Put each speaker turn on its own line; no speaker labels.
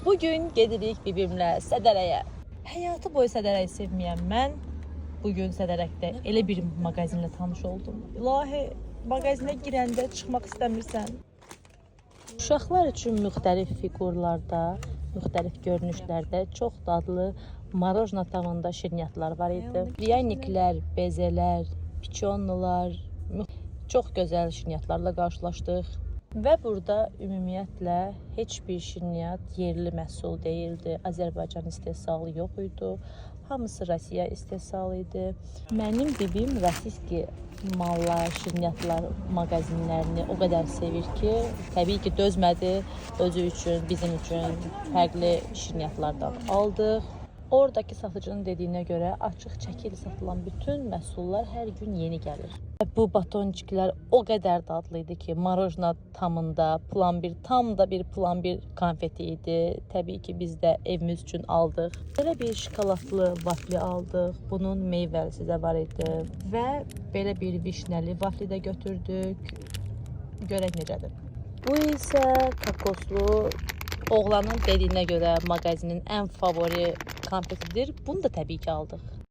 Bugün gedirik bibimlə Sədərəyə. Həyatı boyu Sədərəyi sevməyən mən bugün Sədərəkdə elə bir mağazinlə tanış oldum. İlahi, mağazinə girəndə çıxmaq istəmirsən. Uşaqlar üçün müxtəlif fiqurlarda, müxtəlif görünüşlərdə çox dadlı marojna tavanda şirniyyatlar var idi. Pryaniklər, bezelər, piçonlular, çox gözəl şirniyyatlarla qarşılaşdıq. Və burada ümumiyyətlə heç bir şirniyyat yerli məhsul deyildi. Azərbaycan istehsalı yox idi. Hamısı Rusiya istehsalı idi. Mənim bibim Rasiski mallar, şirniyyatlar mağazinlərini o qədər sevir ki, təbii ki, dözmədi. Özü üçün, bizim üçün fərqli şirniyyatlardan aldıq. Oradakı satıcının dediyinə görə açıq çəkili satılan bütün məhsullar hər gün yeni gəlir. Bu batonciklər o qədər dadlı idi ki, marojna tamında, tam da bir plambir konfeti idi. Təbii ki, biz də evimiz üçün aldıq. Belə bir şokoladlı vafli aldıq. Bunun meyvəlisi də var idi. Və belə bir vişnəli vafli də götürdük. Görək necədir. Bu isə kokoslu. Oğlanın dediyinə görə mağazinin ən favori konfetidir. Bunu da təbii ki aldıq.